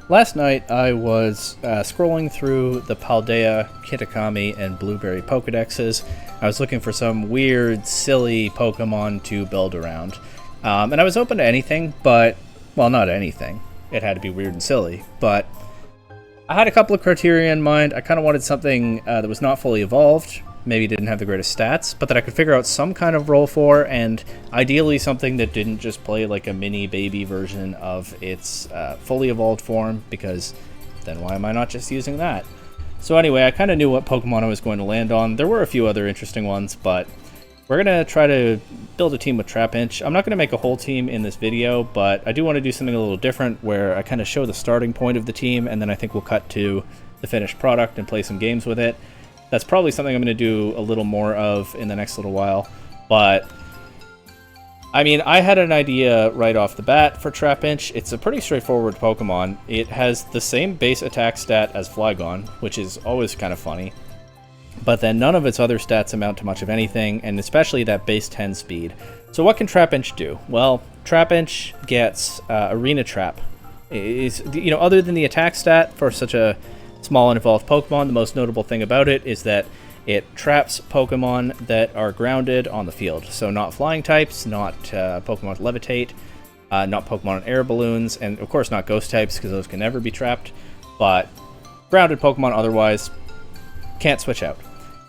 Last night I was scrolling through the Paldea, Kitakami, and Blueberry Pokedexes. I was looking for some weird, silly Pokemon to build around. And I was open to anything, but, well, not anything. It had to be weird and silly, but I had a couple of criteria in mind. I kind of wanted something that was not fully evolved, maybe didn't have the greatest stats, but that I could figure out some kind of role for, and ideally something that didn't just play like a mini baby version of its fully evolved form, because then why am I not just using that? So anyway, I kind of knew what Pokemon I was going to land on. There were a few other interesting ones, but we're going to try to build a team with Trapinch. I'm not going to make a whole team in this video, but I do want to do something a little different where I kind of show the starting point of the team, and then I think we'll cut to the finished product and play some games with it. That's probably something I'm going to do a little more of in the next little while, but I mean, I had an idea right off the bat for Trapinch. It's a pretty straightforward Pokemon. It has the same base attack stat as Flygon, which is always kind of funny, but then none of its other stats amount to much of anything, and especially that base 10 speed. So what can Trapinch do? Well, Trapinch gets Arena Trap. Other than the attack stat for such a small and evolved Pokemon, the most notable thing about it is that it traps Pokemon that are grounded on the field. So not flying types, not Pokemon with Levitate, not Pokemon on air balloons, and of course not ghost types, because those can never be trapped, but grounded Pokemon otherwise can't switch out.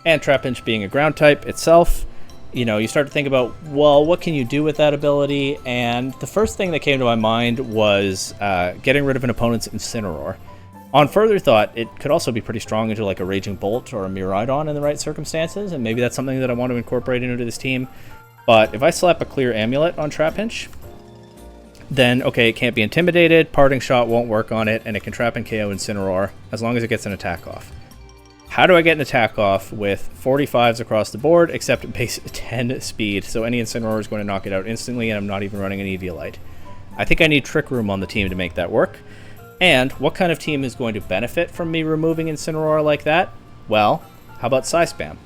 And Trapinch being a ground type itself, you start to think about, well, what can you do with that ability? And the first thing that came to my mind was getting rid of an opponent's Incineroar. On further thought, it could also be pretty strong into like a Raging Bolt or a Miraidon in the right circumstances, and maybe that's something that I want to incorporate into this team. But if I slap a Clear Amulet on Trapinch, then, okay, it can't be intimidated, Parting Shot won't work on it, and it can trap and KO Incineroar as long as it gets an attack off. How do I get an attack off with 45s across the board, except at base 10 speed, so any Incineroar is going to knock it out instantly, and I'm not even running an Eviolite? I think I need Trick Room on the team to make that work. And what kind of team is going to benefit from me removing Incineroar like that? Well, how about Psy Spam?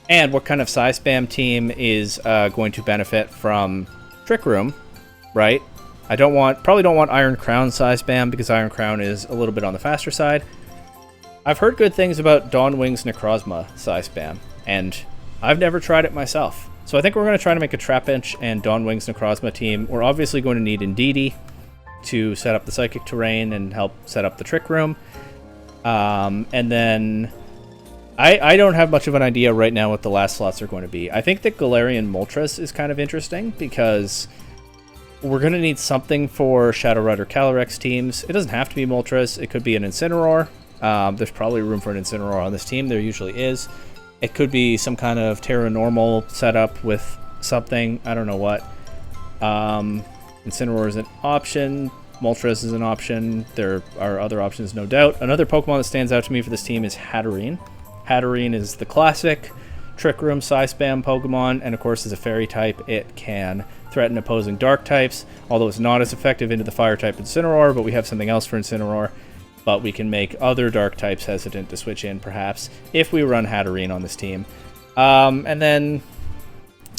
And what kind of Psy Spam team is going to benefit from Trick Room, right? Probably don't want Iron Crown Psy Spam, because Iron Crown is a little bit on the faster side. I've heard good things about Dawnwing's Necrozma Psy Spam, and I've never tried it myself. So I think we're going to try to make a Trapinch and Dawnwing's Necrozma team. We're obviously going to need Indeedee to set up the Psychic Terrain and help set up the Trick Room. And then I don't have much of an idea right now what the last slots are going to be. I think that Galarian Moltres is kind of interesting, because we're going to need something for Shadow Rider Calyrex teams. It doesn't have to be Moltres. It could be an Incineroar. There's probably room for an Incineroar on this team. There usually is. It could be some kind of Terra Normal setup with something. I don't know what. Incineroar is an option. Moltres is an option. There are other options, no doubt. Another Pokemon that stands out to me for this team is Hatterene. Hatterene is the classic Trick Room Psy Spam Pokemon, and of course as a Fairy type, it can threaten opposing Dark types, although it's not as effective into the Fire type Incineroar, but we have something else for Incineroar. But we can make other Dark types hesitant to switch in, perhaps, if we run Hatterene on this team. And then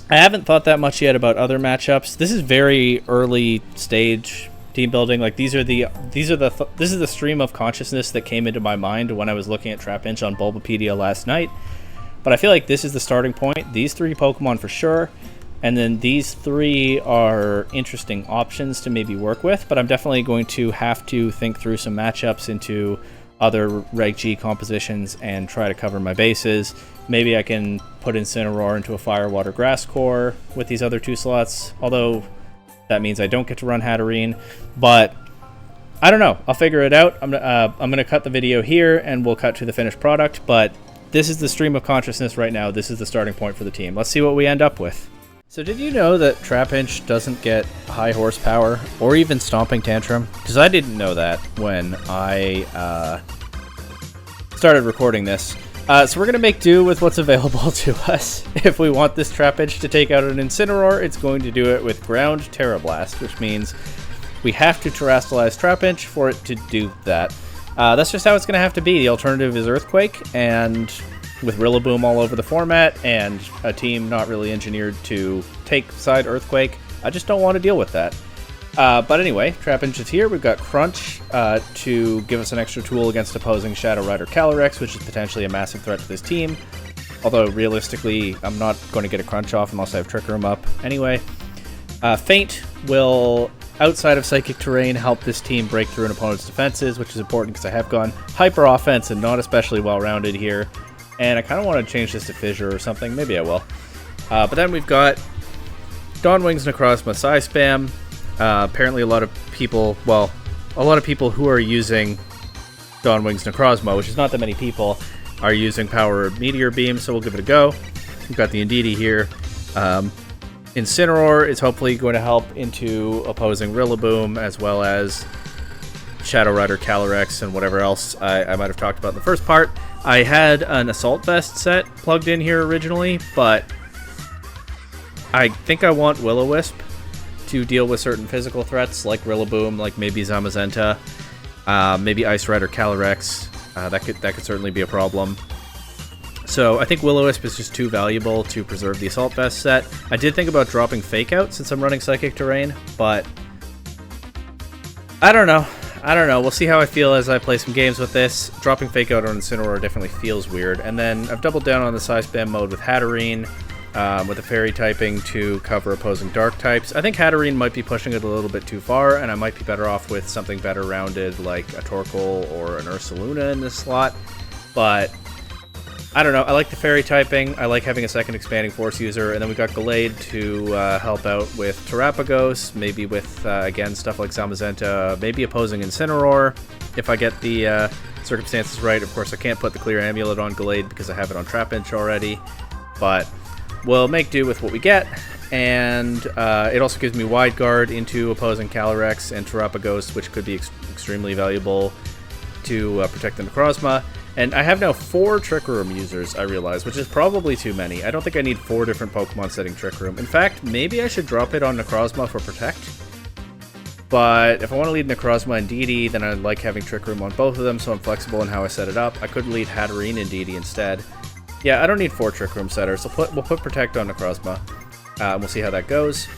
I haven't thought that much yet about other matchups. This is very early stage team building. Like this is the stream of consciousness that came into my mind when I was looking at Trapinch on Bulbapedia last night. But I feel like this is the starting point. These three Pokemon for sure, and then these three are interesting options to maybe work with. But I'm definitely going to have to think through some matchups into other Reg G compositions and try to cover my bases. Maybe I can put Incineroar into a Fire, Water, Grass core with these other two slots, although that means I don't get to run Hatterene. But I don't know. I'll figure it out. I'm gonna cut the video here, and we'll cut to the finished product. But this is the stream of consciousness right now. This is the starting point for the team. Let's see what we end up with. So did you know that Trapinch doesn't get high horsepower or even Stomping Tantrum? Because I didn't know that when I started recording this. So we're going to make do with what's available to us. If we want this Trapinch to take out an Incineroar, it's going to do it with Ground Terra Blast, which means we have to Terrastallize Trapinch for it to do that. That's just how it's going to have to be. The alternative is Earthquake, and with Rillaboom all over the format and a team not really engineered to take side Earthquake, I just don't want to deal with that. But anyway, Trapinch is here. We've got Crunch to give us an extra tool against opposing Shadow Rider Calyrex, which is potentially a massive threat to this team. Although, realistically, I'm not going to get a Crunch off unless I have Trick Room up. Anyway, Feint will, outside of Psychic Terrain, help this team break through an opponent's defenses, which is important because I have gone Hyper Offense and not especially well-rounded here. And I kind of want to change this to Fissure or something. Maybe I will. But then we've got Dawn Wings Necrozma Psy Spam. Apparently a lot of people who are using Dawn Wings Necrozma, which is not that many people, are using Power Meteor Beam, so we'll give it a go. We've got the Indeedee here. Incineroar is hopefully going to help into opposing Rillaboom, as well as Shadow Rider Calyrex and whatever else I might have talked about in the first part. I had an Assault Vest set plugged in here originally, but I think I want Will-O-Wisp to deal with certain physical threats like Rillaboom, like maybe Zamazenta, maybe Ice Rider Calyrex. That could certainly be a problem. So I think Will-O-Wisp is just too valuable to preserve the Assault Vest set. I did think about dropping Fake Out since I'm running Psychic Terrain, but I don't know. We'll see how I feel as I play some games with this. Dropping Fake Out on Incineroar definitely feels weird. And then I've doubled down on the Psy Spam mode with Hatterene, with the Fairy typing to cover opposing Dark types. I think Hatterene might be pushing it a little bit too far, and I might be better off with something better rounded like a Torkoal or an Ursaluna in this slot. But I don't know. I like the Fairy typing. I like having a second Expanding Force user, and then we got Gallade to help out with Terapagos, maybe with, again, stuff like Zamazenta, maybe opposing Incineroar, if I get the circumstances right. Of course, I can't put the Clear Amulet on Gallade because I have it on Trapinch already, but we'll make do with what we get, and it also gives me Wide Guard into opposing Calyrex and Terapagos, which could be extremely valuable to protect the Necrozma. And I have now 4 Trick Room users, I realize, which is probably too many. I don't think I need 4 different Pokemon setting Trick Room. In fact, maybe I should drop it on Necrozma for Protect. But if I want to lead Necrozma and Indeedee, then I like having Trick Room on both of them, so I'm flexible in how I set it up. I could lead Hatterene and Indeedee instead. Yeah, I don't need 4 Trick Room setters, so we'll put Protect on Necrozma. We'll see how that goes.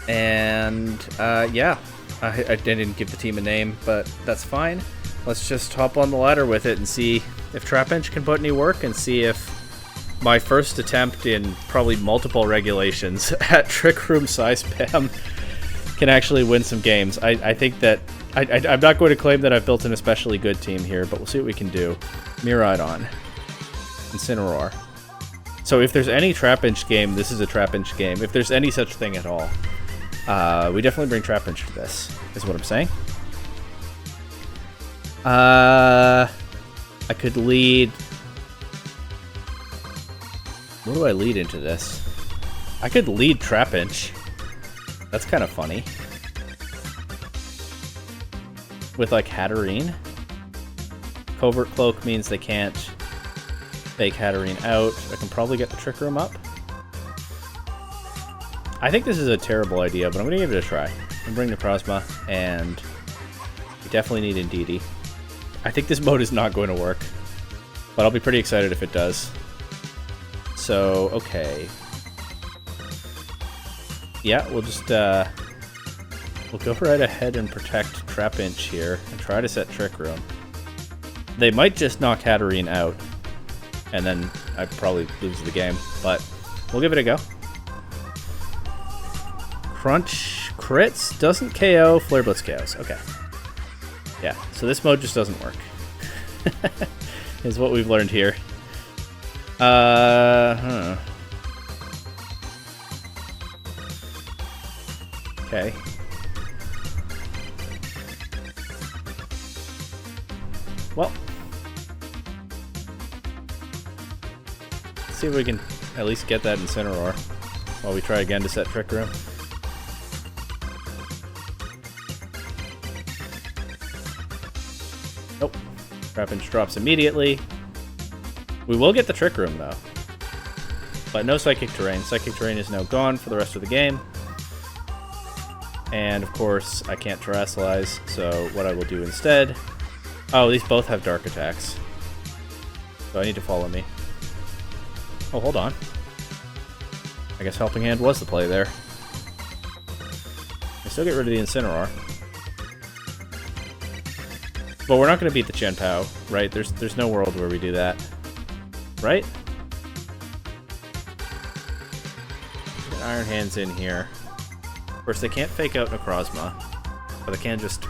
And, yeah, I didn't give the team a name, but that's fine. Let's just hop on the ladder with it and see if Trapinch can put any work, and see if my first attempt in probably multiple regulations at Trick Room Psy Spam can actually win some games. I think that... I'm not going to claim that I've built an especially good team here, but we'll see what we can do. Miraidon. Incineroar. So if there's any Trapinch game, this is a Trapinch game. If there's any such thing at all. We definitely bring Trapinch to this, is what I'm saying. I could lead... What do I lead into this? I could lead Trapinch. That's kind of funny. With, like, Hatterene. Covert Cloak means they can't fake Hatterene out. I can probably get the Trick Room up. I think this is a terrible idea, but I'm going to give it a try. I'm going to bring Necrozma, and we definitely need Indeedee. I think this mode is not going to work, but I'll be pretty excited if it does. So, okay. Yeah, we'll just, we'll go right ahead and protect Trapinch here, and try to set Trick Room. They might just knock Hatterene out, and then I probably lose the game, but we'll give it a go. Crunch crits, doesn't KO, Flare Blitz KOs. Okay. Yeah, so this mode just doesn't work. Is what we've learned here. Okay. Well. Let's see if we can at least get that Incineroar while we try again to set Trick Room. Nope. Trapinch drops immediately. We will get the Trick Room, though. But no Psychic Terrain. Psychic Terrain is now gone for the rest of the game. And, of course, I can't Terrasilize, so what I will do instead... Oh, these both have Dark attacks. So I need to follow me. Oh, hold on. I guess Helping Hand was the play there. I still get rid of the Incineroar. But we're not going to beat the Chien-Pao, right? There's no world where we do that. Right? Get Iron Hands in here. Of course, they can't fake out Necrozma, but they can just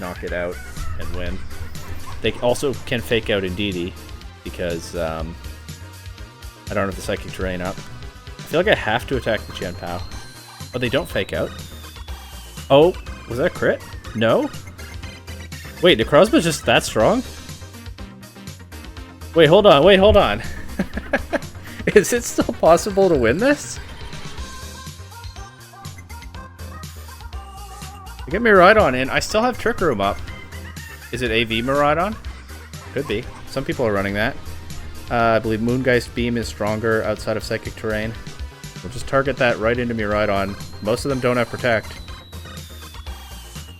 knock it out and win. They also can fake out Indeedee, because I don't have the Psychic Terrain up. I feel like I have to attack the Chien-Pao. Oh, they don't fake out? Oh, was that a crit? No? Wait, Necrozma's just that strong? Wait, hold on. Is it still possible to win this? I get Miraidon in. I still have Trick Room up. Is it AV Miraidon? Could be. Some people are running that. I believe Moongeist Beam is stronger outside of Psychic Terrain. We'll just target that right into Miraidon. Most of them don't have Protect.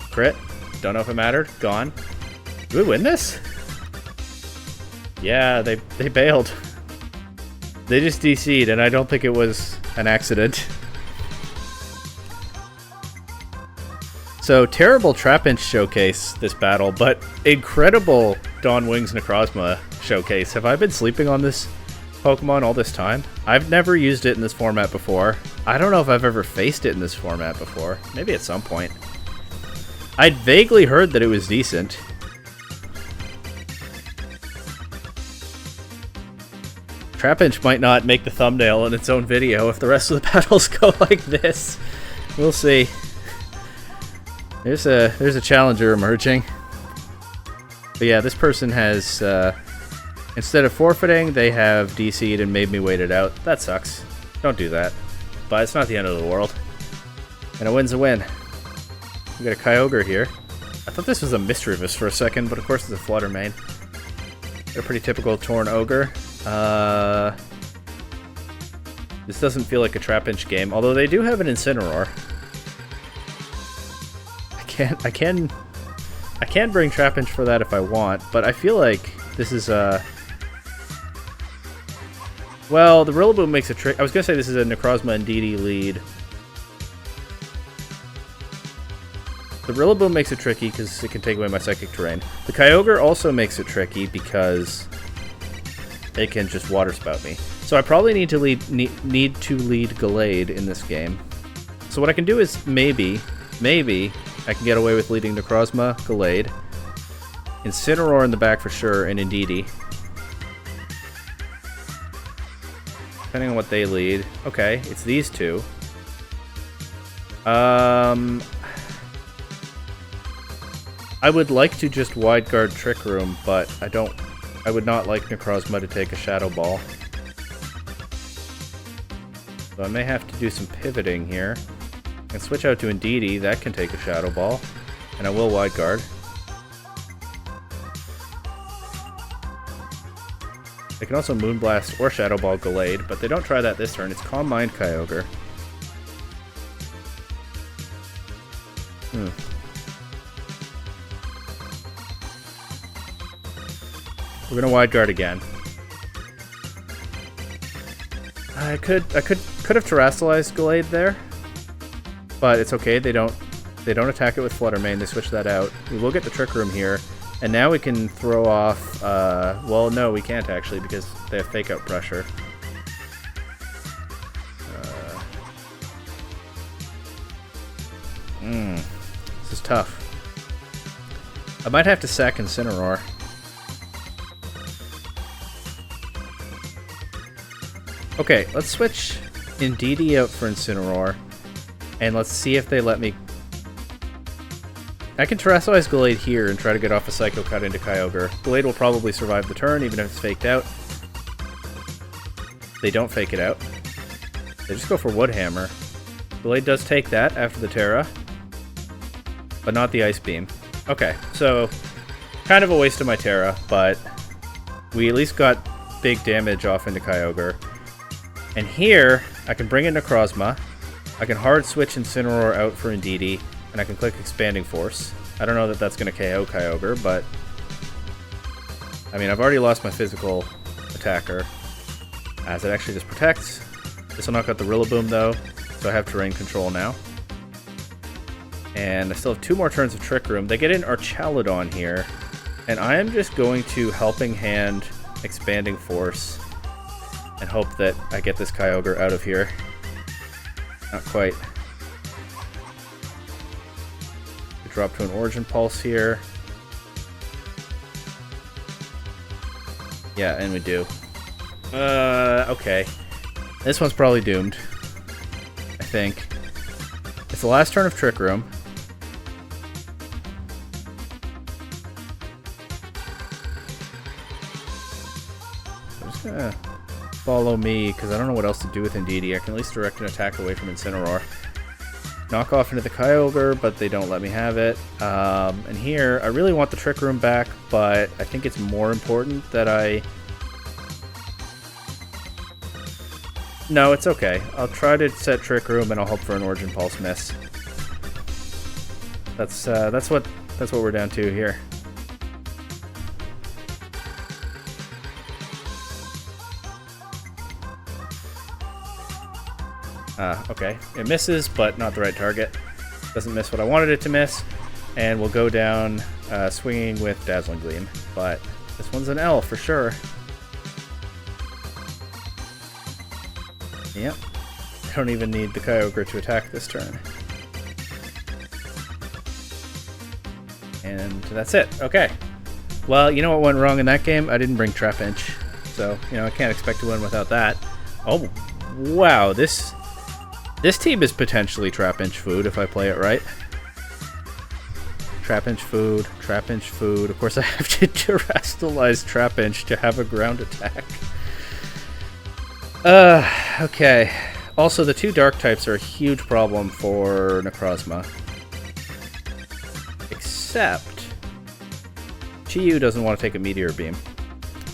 Crit. Don't know if it mattered. Gone. Do we win this? Yeah, they bailed. They just DC'd, and I don't think it was an accident. So, terrible Trapinch showcase this battle, but incredible Dawn Wings Necrozma showcase. Have I been sleeping on this Pokemon all this time? I've never used it in this format before. I don't know if I've ever faced it in this format before. Maybe at some point. I'd vaguely heard that it was decent. Trapinch might not make the thumbnail in its own video if the rest of the battles go like this. We'll see. There's a challenger emerging. But yeah, this person has, instead of forfeiting, they have DC'd and made me wait it out. That sucks. Don't do that. But it's not the end of the world. And a win's a win. We got a Kyogre here. I thought this was a Misdreavus for a second, but of course it's a Flutter Mane. Got a pretty typical Torn Ogre. This doesn't feel like a Trapinch game, although they do have an Incineroar. I can bring Trapinch for that if I want, but I feel like this is well, the Rillaboom makes a trick. I was gonna say this is a Necrozma and Indeedee lead. The Rillaboom makes it tricky because it can take away my Psychic Terrain. The Kyogre also makes it tricky because it can just Water Spout me. So I probably need to lead Gallade in this game. So what I can do is maybe I can get away with leading Necrozma, Gallade, Incineroar in the back for sure, and Indeedee. Depending on what they lead. Okay, it's these two. I would like to just Wide Guard Trick Room, but I would not like Necrozma to take a Shadow Ball. So I may have to do some pivoting here. I can switch out to Indeedee, that can take a Shadow Ball. And I will Wide Guard. They can also Moonblast or Shadow Ball Gallade, but they don't try that this turn. It's Calm Mind Kyogre. We're gonna Wide Guard again. I could have Terrastalized Gallade there, but it's okay. They don't attack it with Flutter Mane. They switch that out. We will get the Trick Room here, and now we can throw off. Well, no, we can't actually because they have Fake Out Pressure. This is tough. I might have to sack Incineroar. Okay, let's switch Indeedee out for Incineroar, and let's see if they let me... I can Terrasilize Gallade here and try to get off a Psycho Cut into Kyogre. Gallade will probably survive the turn, even if it's faked out. They don't fake it out. They just go for Wood Hammer. Gallade does take that after the Terra, but not the Ice Beam. Okay, so kind of a waste of my Terra, but we at least got big damage off into Kyogre. And here, I can bring in Necrozma, I can hard switch Incineroar out for Indeedee, and I can click Expanding Force. I don't know that that's going to KO Kyogre, but... I mean, I've already lost my physical attacker, as it actually just protects. This will knock out the Rillaboom, though, so I have terrain control now. And I still have 2 more turns of Trick Room. They get in Archaludon here. And I am just going to Helping Hand, Expanding Force, and hope that I get this Kyogre out of here. Not quite. We drop to an Origin Pulse here. Yeah, and we do. Okay. This one's probably doomed. I think. It's the last turn of Trick Room. I'm just gonna follow me, because I don't know what else to do with Indeedee. I can at least direct an attack away from Incineroar. Knock off into the Kyogre, but they don't let me have it. And here, I really want the Trick Room back, but I think it's more important that I... No, it's okay. I'll try to set Trick Room, and I'll hope for an Origin Pulse miss. That's what we're down to here. Okay. It misses, but not the right target. Doesn't miss what I wanted it to miss. And we'll go down swinging with Dazzling Gleam. But this one's an L for sure. Yep. I don't even need the Kyogre to attack this turn. And that's it. Okay. Well, you know what went wrong in that game? I didn't bring Trapinch. So, you know, I can't expect to win without that. Oh, wow. This team is potentially Trapinch food if I play it right. Trapinch food, Trapinch food. Of course, I have to terrestrialize Trapinch to have a ground attack. Okay. Also, the 2 dark types are a huge problem for Necrozma. Except, Chi-Yu doesn't want to take a Meteor Beam.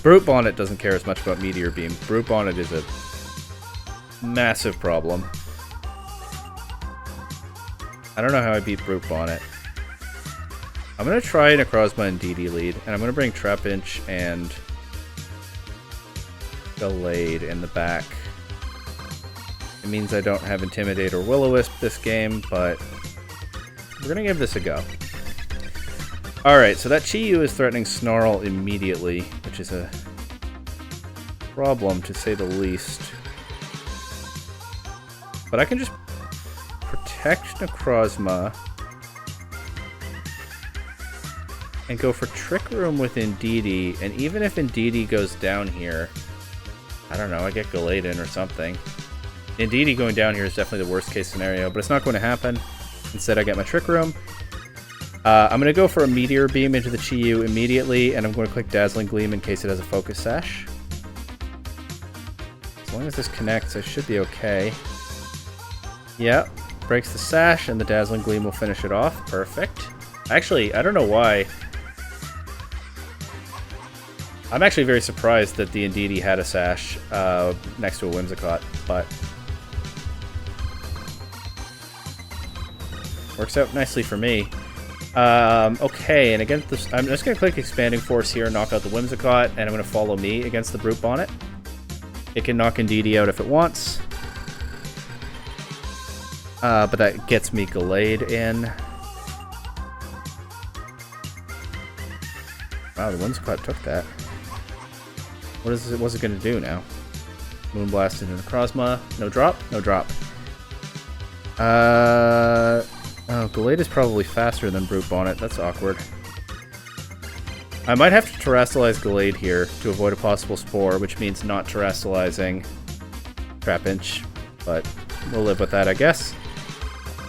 Brute Bonnet doesn't care as much about Meteor Beam. Brute Bonnet is a massive problem. I don't know how I beat Brute Bonnet. I'm going to try Necrozma and Indeedee lead, and I'm going to bring Trapinch and Gallade in the back. It means I don't have Intimidate or Will-O-Wisp this game, but we're going to give this a go. Alright, so that Chi-Yu is threatening Snarl immediately, which is a problem to say the least. But I can just protect Necrozma and go for Trick Room with Indeedee, and even if Indeedee goes down here, I don't know, I get Gallade in or something. Indeedee going down here is definitely the worst case scenario, but it's not going to happen. Instead, I get my Trick Room. I'm going to go for a Meteor Beam into the Chi-Yu immediately, and I'm going to click Dazzling Gleam in case it has a Focus Sash. As long as this connects, I should be okay. Yep, breaks the Sash, and the Dazzling Gleam will finish it off. Perfect. Actually, I don't know why. I'm actually very surprised that the Indeedee had a Sash next to a Whimsicott, but works out nicely for me. Okay, and against this, I'm just going to click Expanding Force here, knock out the Whimsicott, and I'm going to follow me against the Brute Bonnet. It can knock Indeedee out if it wants. But that gets me Gallade in. Wow, the Whimsicott took that. What's it going to do now? Moonblast into Necrozma. No drop? No drop. Oh, Gallade is probably faster than Brute Bonnet. That's awkward. I might have to terrestrialize Gallade here to avoid a possible Spore, which means not terrestrializing Trapinch. But we'll live with that, I guess.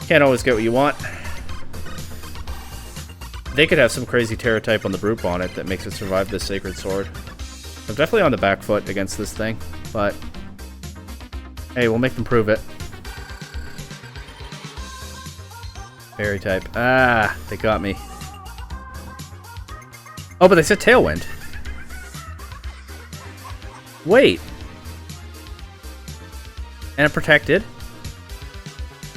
Can't always get what you want. They could have some crazy Terra type on the Brute Bonnet that makes it survive this Sacred Sword. I'm definitely on the back foot against this thing, but hey, we'll make them prove it. Fairy type. Ah, they got me. Oh, but they said Tailwind. Wait. And I'm protected.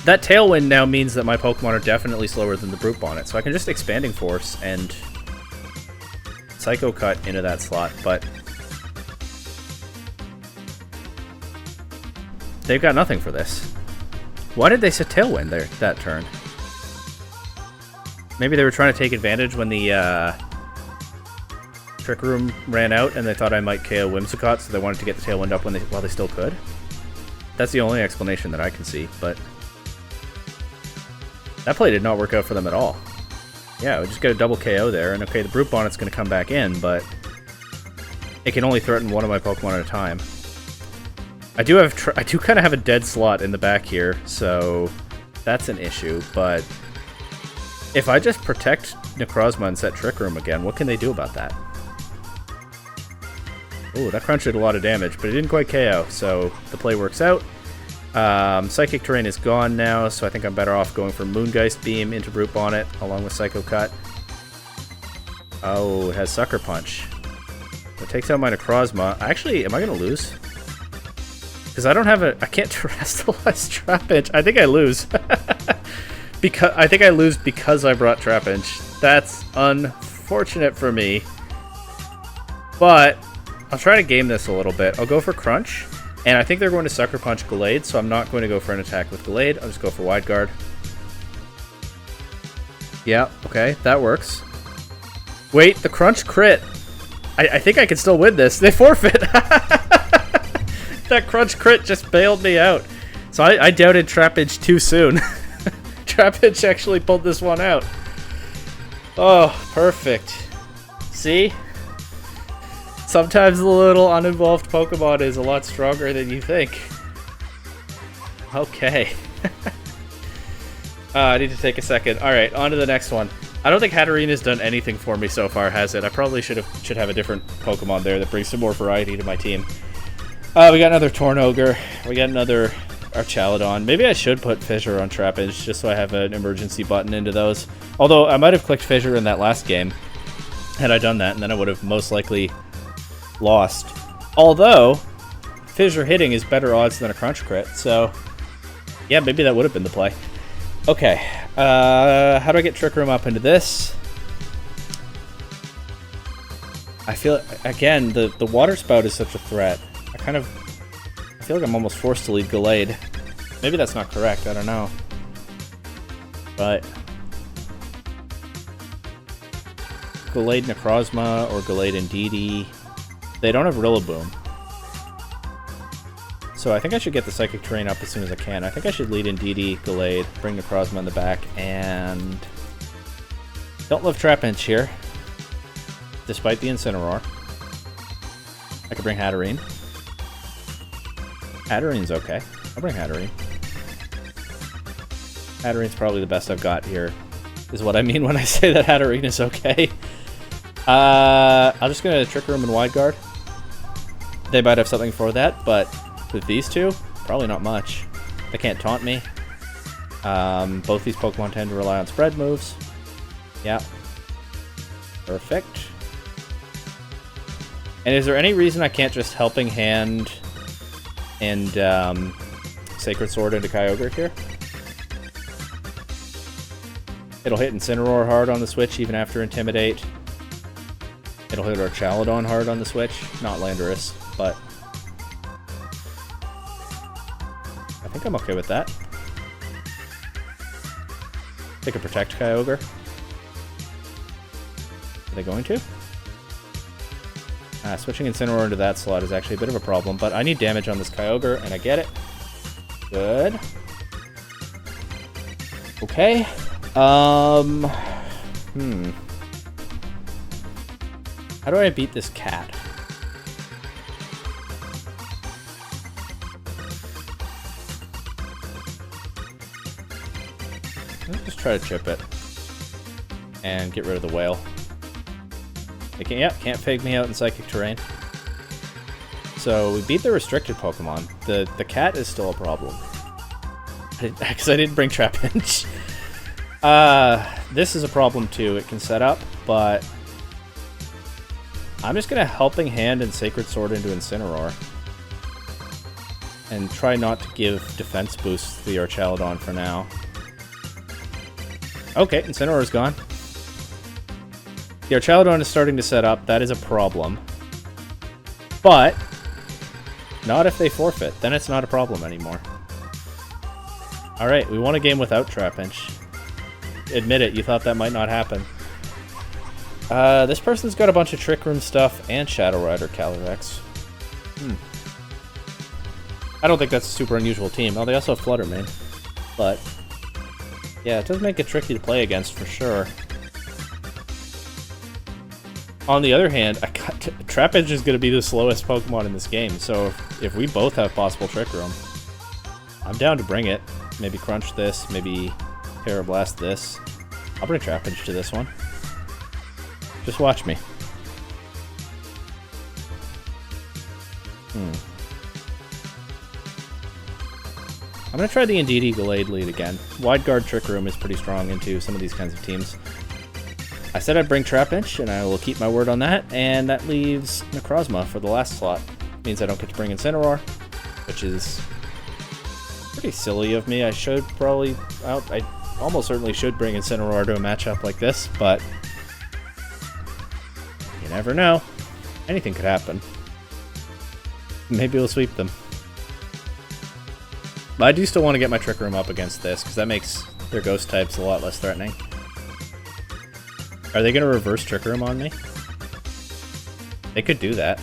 That Tailwind now means that my Pokemon are definitely slower than the Brute Bonnet, so I can just Expanding Force and Psycho Cut into that slot, but they've got nothing for this. Why did they set Tailwind there that turn? Maybe they were trying to take advantage when the Trick Room ran out and they thought I might KO Whimsicott, so they wanted to get the Tailwind up while they still could. That's the only explanation that I can see, but that play did not work out for them at all. Yeah, we just got a double KO there, and okay, the Brute Bonnet's going to come back in, but it can only threaten one of my Pokemon at a time. I do kind of have a dead slot in the back here, so that's an issue, but if I just protect Necrozma and set Trick Room again, what can they do about that? Ooh, that Crunch did a lot of damage, but it didn't quite KO, so the play works out. Psychic Terrain is gone now, so I think I'm better off going for Moongeist Beam into Brute Bonnet, along with Psycho Cut. Oh, it has Sucker Punch. It takes out my Necrozma. Actually, am I going to lose? Because I don't have I can't Terrestrialize Trapinch. I think I lose. I think I lose because I brought Trapinch. That's unfortunate for me. But I'll try to game this a little bit. I'll go for Crunch. And I think they're going to Sucker Punch Gallade, so I'm not going to go for an attack with Gallade. I'll just go for Wide Guard. Yeah, okay, that works. Wait, the Crunch crit. I think I can still win this. They forfeit. That Crunch crit just bailed me out. So I doubted Trapinch too soon. Trapinch actually pulled this one out. Oh, perfect. See? Sometimes the little uninvolved Pokemon is a lot stronger than you think. Okay. I need to take a second. Alright, on to the next one. I don't think Hatterene done anything for me so far, has it? I probably should have a different Pokemon there that brings some more variety to my team. We got another Tornogre. We got another Archaladon. Maybe I should put Fissure on Trapinch just so I have an emergency button into those. Although I might have clicked Fissure in that last game had I done that, and then I would have most likely lost. Although Fissure hitting is better odds than a Crunch crit, so yeah, maybe that would have been the play. Okay, how do I get Trick Room up into this? I feel, again, the Water Spout is such a threat. I feel like I'm almost forced to lead Gallade. Maybe that's not correct, I don't know. But Gallade Necrozma or Gallade Indeedee. They don't have Rillaboom. So I think I should get the Psychic Terrain up as soon as I can. I think I should lead Indeedee, Gallade, bring Necrozma in the back, and don't love Trapinch here, despite the Incineroar. I could bring Hatterene. Hatterene's okay. I'll bring Hatterene. Hatterene's probably the best I've got here, is what I mean when I say that Hatterene is okay. I'm just going to Trick Room and Wide Guard. They might have something for that, but with these two, probably not much. They can't taunt me. Both these Pokemon tend to rely on spread moves. Yeah. Perfect. And is there any reason I can't just Helping Hand and Sacred Sword into Kyogre here? It'll hit Incineroar hard on the Switch even after Intimidate. It'll hit Archaladon hard on the Switch. Not Landorus, but I think I'm okay with that. They can protect Kyogre. Are they going to? Switching Incineroar into that slot is actually a bit of a problem, but I need damage on this Kyogre, and I get it. Good. Okay. How do I beat this cat? Let's just try to chip it and get rid of the whale. They can't fake me out in Psychic Terrain. So we beat the restricted Pokemon. The cat is still a problem. Because I didn't bring Trapinch. This is a problem too. It can set up, but I'm just going to Helping Hand and Sacred Sword into Incineroar. And try not to give defense boosts to the Archaladon for now. Okay, Incineroar's gone. The Archaladon is starting to set up. That is a problem. But not if they forfeit. Then it's not a problem anymore. Alright, we won a game without Trapinch. admit it, you thought that might not happen. This person's got a bunch of Trick Room stuff and Shadow Rider Calyrex. I don't think that's a super unusual team. Oh, they also have Flutter Mane. But, yeah, it does make it tricky to play against for sure. On the other hand, Trapinch is going to be the slowest Pokemon in this game, so if we both have possible Trick Room, I'm down to bring it. Maybe Crunch this, maybe Terra Blast this. I'll bring Trapinch to this one. Just watch me. I'm going to try the Indeedee Gallade lead again. Wide Guard Trick Room is pretty strong into some of these kinds of teams. I said I'd bring Trapinch, and I will keep my word on that, and that leaves Necrozma for the last slot. Means I don't get to bring Incineroar, which is pretty silly of me. I should probably... I almost certainly should bring Incineroar to a matchup like this, but you never know. Anything could happen. Maybe we'll sweep them. But I do still want to get my Trick Room up against this, because that makes their Ghost types a lot less threatening. Are they going to reverse Trick Room on me? They could do that.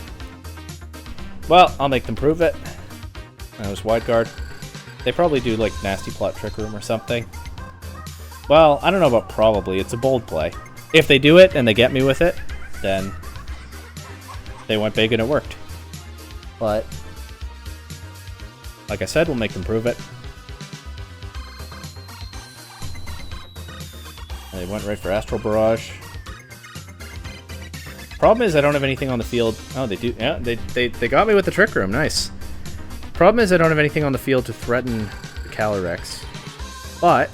Well, I'll make them prove it. That was Wide Guard. They probably do, like, Nasty Plot Trick Room or something. Well, I don't know about probably. It's a bold play. If they do it and they get me with it, then they went big and it worked. But, like I said, we'll make them prove it. They went right for Astral Barrage. Problem is I don't have anything on the field. Oh, they do. Yeah, they got me with the Trick Room. Nice. Problem is I don't have anything on the field to threaten the Calyrex. But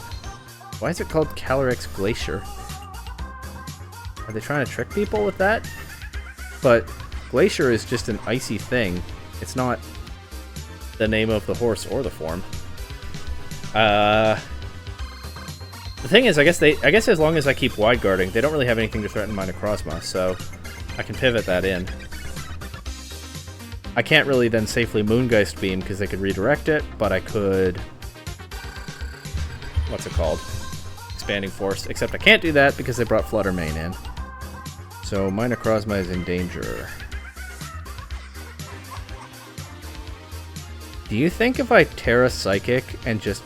why is it called Calyrex Glacier? Are they trying to trick people with that? But Glacier is just an icy thing. It's not the name of the horse or the form. The thing is, I guess as long as I keep wide guarding, they don't really have anything to threaten my Necrozma, so I can pivot that in. I can't really then safely Moongeist Beam because they could redirect it, but I could... what's it called? Expanding Force. Except I can't do that because they brought Flutter Mane in. So my Necrozma is in danger. Do you think if I Terra Psychic and just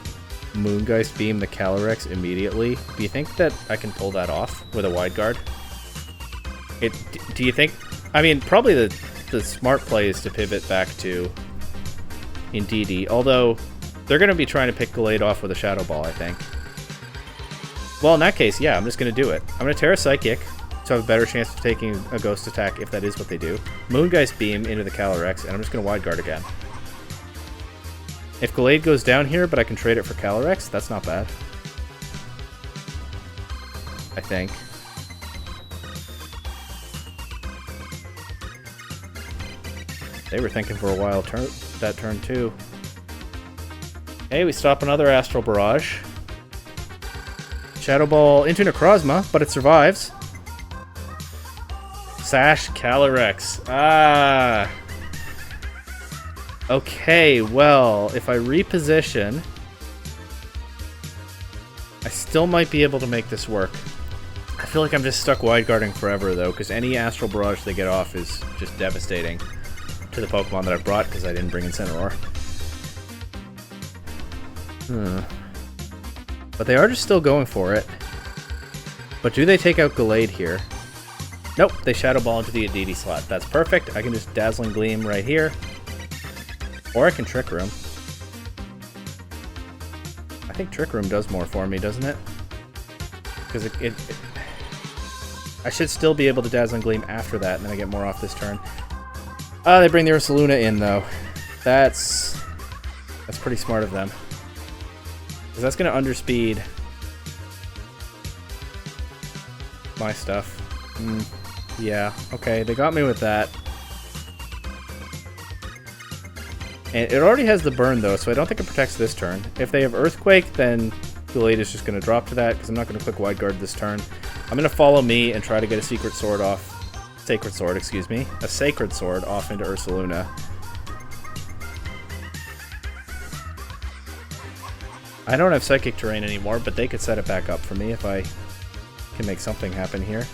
Moongeist Beam the Calyrex immediately, do you think that I can pull that off with a Wide Guard? Do you think... I mean, probably the smart play is to pivot back to Indeedee, although they're going to be trying to pick Gallade off with a Shadow Ball, I think. Well, in that case, yeah, I'm just going to do it. I'm going to Terra Psychic, so I have a better chance of taking a Ghost attack if that is what they do. Moongeist Beam into the Calyrex, and I'm just going to Wide Guard again. If Gallade goes down here, but I can trade it for Calyrex, that's not bad. I think. They were thinking for a while that turn too. Hey, we stop another Astral Barrage. Shadow Ball into Necrozma, but it survives. Sash Calyrex. Ah. Okay, well, if I reposition, I still might be able to make this work. I feel like I'm just stuck wide guarding forever, though, because any Astral Barrage they get off is just devastating to the Pokemon that I brought because I didn't bring Incineroar. But they are just still going for it. But do they take out Gallade here? Nope, they Shadow Ball into the Indeedee slot. That's perfect. I can just Dazzling Gleam right here. Or I can Trick Room. I think Trick Room does more for me, doesn't it? Because I should still be able to Dazzling Gleam after that, and then I get more off this turn. They bring the Ursaluna in, though. That's pretty smart of them. Because that's going to underspeed my stuff. Yeah, okay, they got me with that. And it already has the burn, though, so I don't think it protects this turn. If they have Earthquake, then Gallade is just going to drop to that, because I'm not going to quick Wide Guard this turn. I'm going to follow me and try to get a Sacred Sword off into Ursaluna. I don't have Psychic Terrain anymore, but they could set it back up for me if I can make something happen here.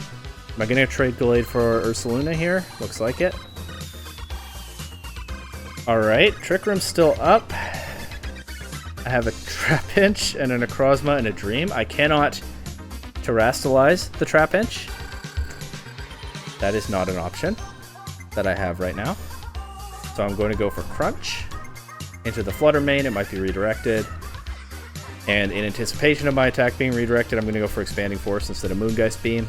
Am I going to trade Gallade for Ursaluna here? Looks like it. Alright, Trick Room's still up. I have a Trapinch and a Necrozma and a Dream. I cannot Terrastalize the Trapinch. That is not an option that I have right now. So I'm going to go for Crunch. Into the Flutter Mane, it might be redirected. And in anticipation of my attack being redirected, I'm going to go for Expanding Force instead of Moongeist Beam.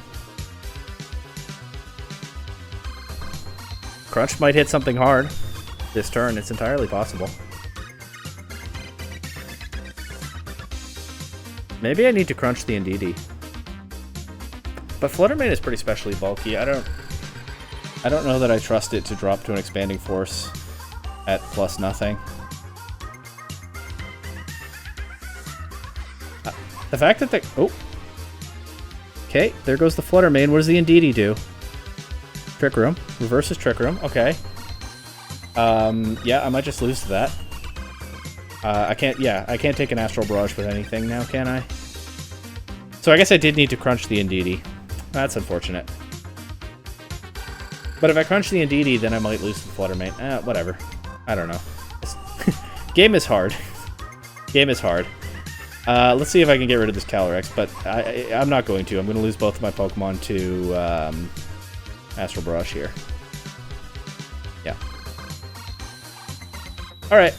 Crunch might hit something hard this turn. It's entirely possible. Maybe I need to Crunch the Indeedee. But Flutter Mane is pretty specially bulky. I don't know that I trust it to drop to an Expanding Force at plus nothing. The fact that they... Oh. Okay, there goes the Flutter Mane. What does the Indeedee do? Trick Room. Reverses Trick Room. Okay. Yeah, I might just lose to that. I can't take an Astral Barrage with anything now, can I? So I guess I did need to Crunch the Indeedee. That's unfortunate. But if I Crunch the Indeedee, then I might lose the Flutter Mane. Whatever. I don't know. Game is hard. Game is hard. Let's see if I can get rid of this Calyrex, but I'm not going to. I'm going to lose both of my Pokemon to Astral Barrage here. Yeah. Alright.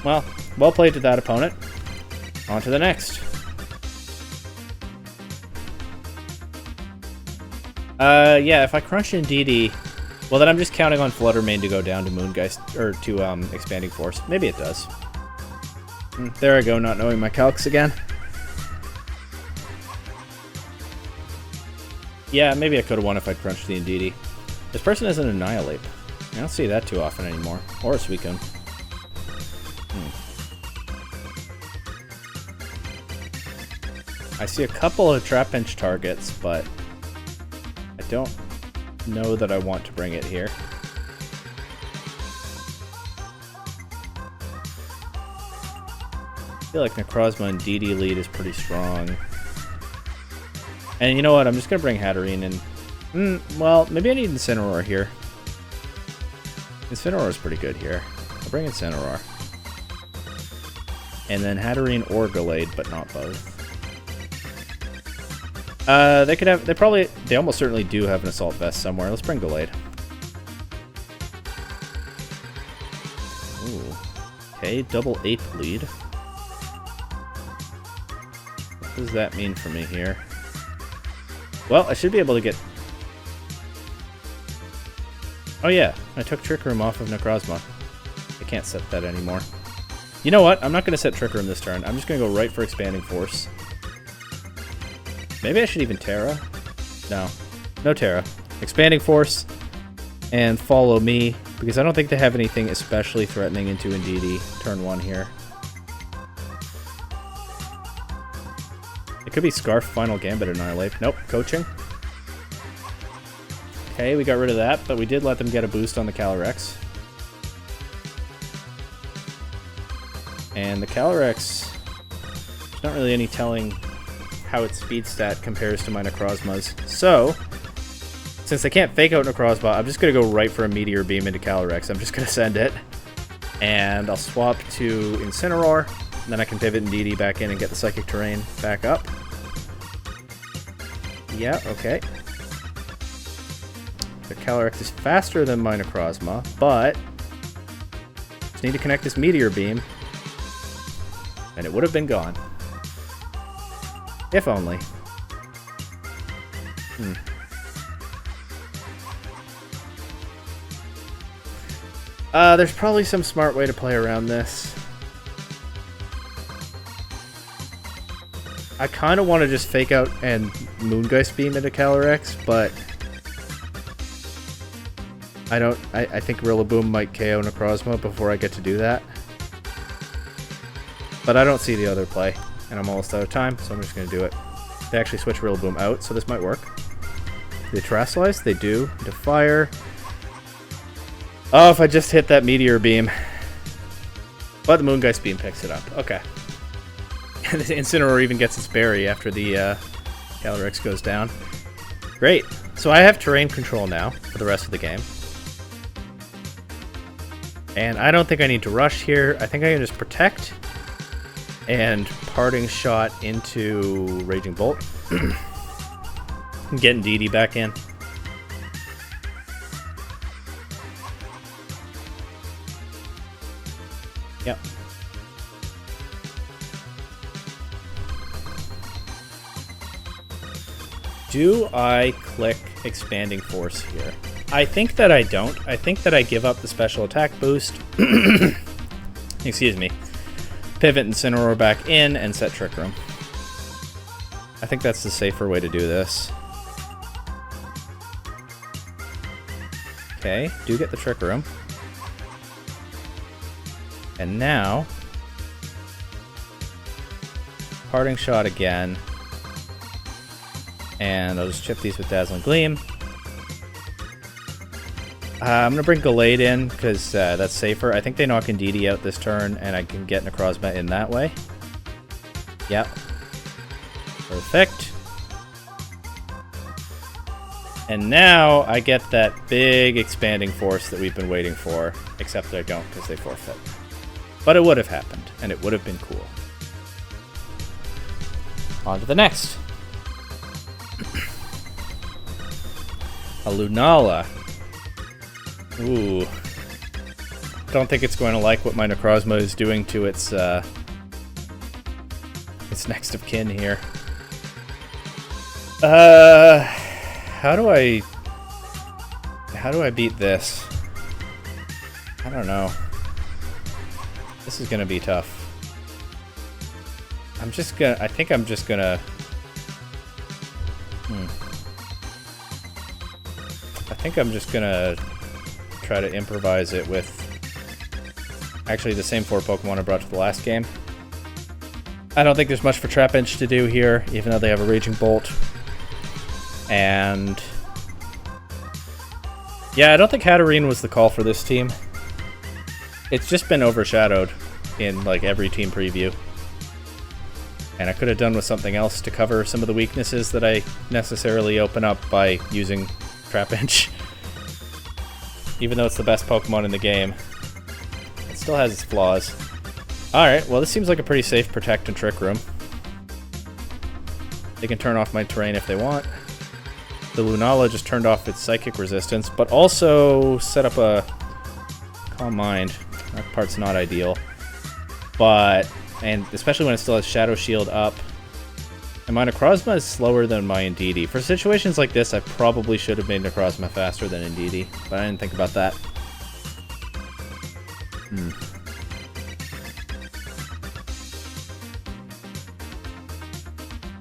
Well played to that opponent. On to the next. Yeah, if I Crunch Indeedee, well then I'm just counting on Flutter Mane to go down to Moongeist, or to Expanding Force. Maybe it does. There I go, not knowing my calcs again. Yeah, maybe I could have won if I crunched the Indeedee. This person has an Annihilate. I don't see that too often anymore. Or a Suicune. I see a couple of Trapinch targets, but I don't know that I want to bring it here. I feel like Necrozma and DD lead is pretty strong. And you know what? I'm just going to bring Hatterene in. Well, maybe I need Incineroar here. Incineroar is pretty good here. I'll bring Incineroar. And then Hatterene or Gallade, but not both. They could have... They almost certainly do have an Assault Vest somewhere. Let's bring Gallade. Ooh. Okay, double Ape lead. What does that mean for me here? Well, I should be able to get... Oh yeah, I took Trick Room off of Necrozma. I can't set that anymore. You know what? I'm not going to set Trick Room this turn. I'm just going to go right for Expanding Force. Maybe I should even Terra? No. No Terra. Expanding Force and follow me, because I don't think they have anything especially threatening into Indeedee turn 1 here. It could be Scarf, Final Gambit, Annihilate. Nope, Coaching. Okay, we got rid of that, but we did let them get a boost on the Calyrex. And the Calyrex, there's not really any telling how its speed stat compares to my Necrozma's. So, since I can't fake out Necrozma, I'm just going to go right for a Meteor Beam into Calyrex. I'm just going to send it. And I'll swap to Incineroar. And then I can pivot Indeedee back in and get the Psychic Terrain back up. Yeah, okay. The Calyrex is faster than my Necrozma, but just need to connect this Meteor Beam, and it would have been gone. If only. There's probably some smart way to play around this. I kind of want to just fake out and Moongeist Beam into Calyrex, but I don't. I think Rillaboom might KO Necrozma before I get to do that. But I don't see the other play, and I'm almost out of time, so I'm just going to do it. They actually switch Rillaboom out, so this might work. They Terrasilize? They do. Into Fire. Oh, if I just hit that Meteor Beam. But the Moongeist Beam picks it up. Okay. And the Incineroar even gets its berry after the Calyrex goes down. Great. So I have terrain control now for the rest of the game. And I don't think I need to rush here. I think I can just protect and Parting Shot into Raging Bolt. Getting DD back in. Yep. Do I click Expanding Force here? I think that I don't. I think that I give up the special attack boost. Excuse me. Pivot Incineroar back in and set Trick Room. I think that's the safer way to do this. Okay, do get the Trick Room. And now, Parting Shot again. And I'll just chip these with Dazzling Gleam. I'm going to bring Gallade in, because that's safer. I think they knock Indeedee out this turn, and I can get Necrozma in that way. Yep. Perfect. And now I get that big Expanding Force that we've been waiting for, except that I don't, because they forfeit. But it would have happened, and it would have been cool. On to the next. A Lunala. Ooh. Don't think it's going to like what my Necrozma is doing to its next of kin here. How do I beat this? I don't know. This is gonna be tough. I think I'm just gonna try to improvise it with actually the same 4 Pokemon I brought to the last game. I don't think there's much for Trapinch to do here, even though they have a Raging Bolt. And yeah, I don't think Hatterene was the call for this team. It's just been overshadowed in like every team preview. And I could have done with something else to cover some of the weaknesses that I necessarily open up by using Trapinch. Even though it's the best Pokemon in the game, it still has its flaws. Alright, well this seems like a pretty safe Protect and Trick Room. They can turn off my terrain if they want. The Lunala just turned off its Psychic resistance, but also set up a Calm Mind. That part's not ideal. But, and especially when it still has Shadow Shield up. And my Necrozma is slower than my Indeedee. For situations like this, I probably should have made Necrozma faster than Indeedee, but I didn't think about that.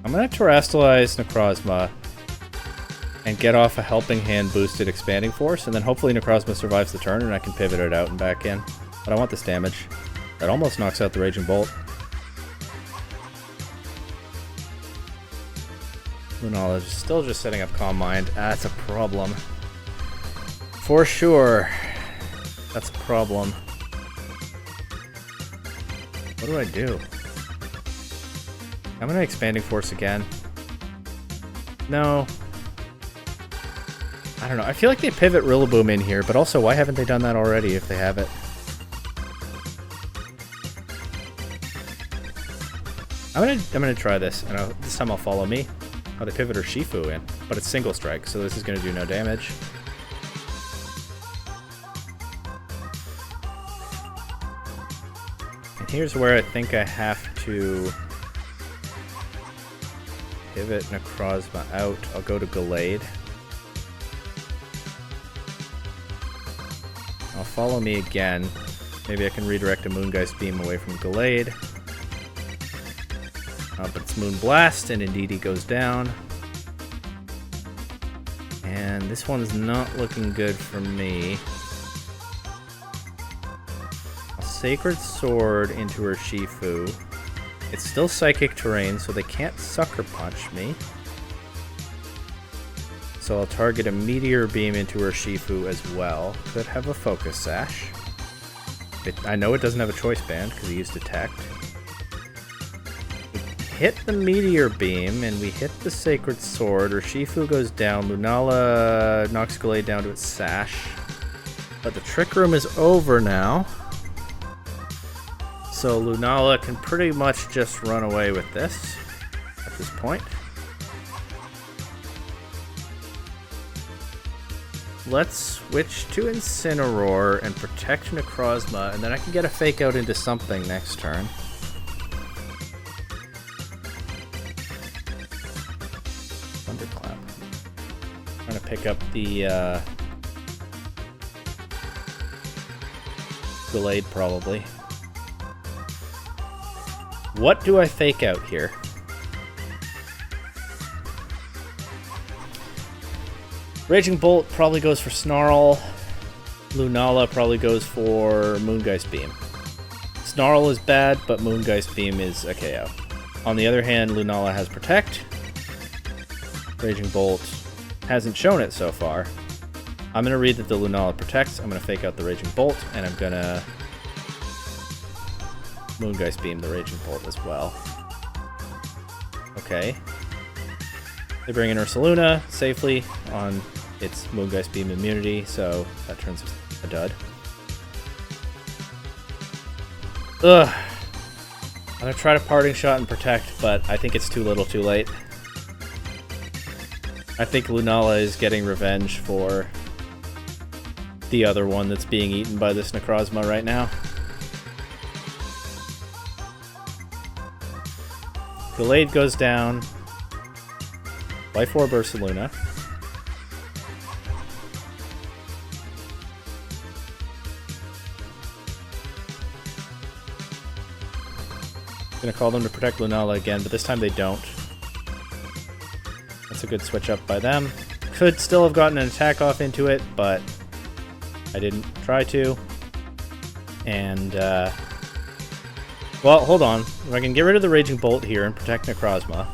I'm going to Terrastalize Necrozma and get off a Helping Hand boosted Expanding Force, and then hopefully Necrozma survives the turn and I can pivot it out and back in. But I want this damage. That almost knocks out the Raging Bolt. Lunala is still just setting up Calm Mind. That's a problem. For sure. That's a problem. What do I do? I'm gonna Expanding Force again. No. I don't know. I feel like they pivot Rillaboom in here, but also why haven't they done that already if they have it? I'm gonna try this, and this time I'll follow me. Oh, they pivot Urshifu in, but it's Single Strike, so this is gonna do no damage. And here's where I think I have to pivot Necrozma out. I'll go to Gallade. I'll follow me again. Maybe I can redirect a Moongeist Beam away from Gallade. But it's Moonblast, and Indeedee goes down. And this one's not looking good for me. I'll Sacred Sword into Urshifu. It's still Psychic Terrain, so they can't Sucker Punch me. So I'll target a Meteor Beam into Urshifu as well. Could have a Focus Sash. I know it doesn't have a Choice Band, because he used Detect. hit the Meteor Beam and we hit the Sacred Sword, Urshifu goes down, Lunala knocks Gallade down to its sash. But the Trick Room is over now. So Lunala can pretty much just run away with this at this point. Let's switch to Incineroar and protect Necrozma, and then I can get a Fake Out into something next turn. Thunderclap. Trying to pick up the Gallade, probably. What do I Fake Out here? Raging Bolt probably goes for Snarl. Lunala probably goes for Moongeist Beam. Snarl is bad, but Moongeist Beam is a KO. On the other hand, Lunala has Protect. Raging Bolt hasn't shown it so far. I'm going to read that the Lunala protects. I'm going to Fake Out the Raging Bolt, and I'm going to Moongeist Beam the Raging Bolt as well. Okay. They bring in Ursaluna safely on its Moongeist Beam immunity, so that turns a dud. Ugh. I'm gonna try to Parting Shot and Protect, but I think it's too little too late. I think Lunala is getting revenge for the other one that's being eaten by this Necrozma right now. Gallade goes down. Life Orb Ursaluna. Gonna call them to protect Lunala again, but this time they don't. That's a good switch up by them. Could still have gotten an attack off into it, but I didn't try to. And, well, hold on. If I can get rid of the Raging Bolt here and protect Necrozma,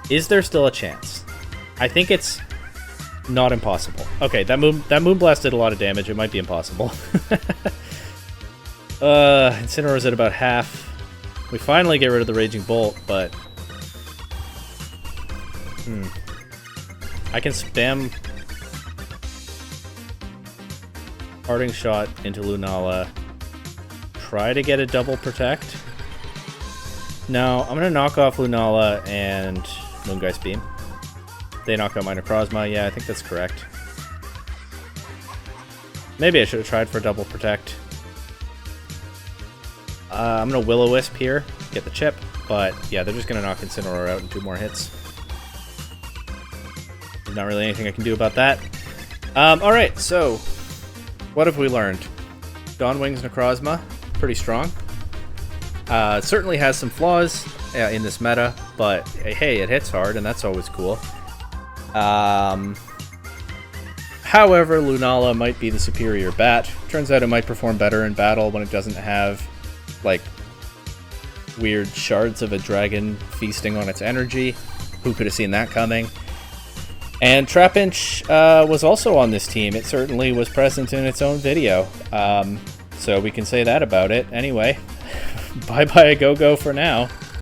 is there still a chance? I think it's not impossible. Okay, that Moonblast did a lot of damage. It might be impossible. Incineroar's at about half. We finally get rid of the Raging Bolt, but I can spam Parting Shot into Lunala. Try to get a double protect. No, I'm gonna knock off Lunala and Moongeist Beam. They knock out my Necrozma. Yeah, I think that's correct. Maybe I should have tried for a double protect. I'm gonna Will-O-Wisp here, get the chip, but yeah, they're just gonna knock Incineroar out in 2 more hits. There's not really anything I can do about that. Alright, so what have we learned? Dawnwing's Necrozma, pretty strong. It certainly has some flaws in this meta, but hey, it hits hard, and that's always cool. However, Lunala might be the superior bat. Turns out it might perform better in battle when it doesn't have, like, weird shards of a dragon feasting on its energy. Who could have seen that coming? And Trapinch was also on this team. It certainly was present in its own video. So we can say that about it. Anyway, bye-bye a go-go for now.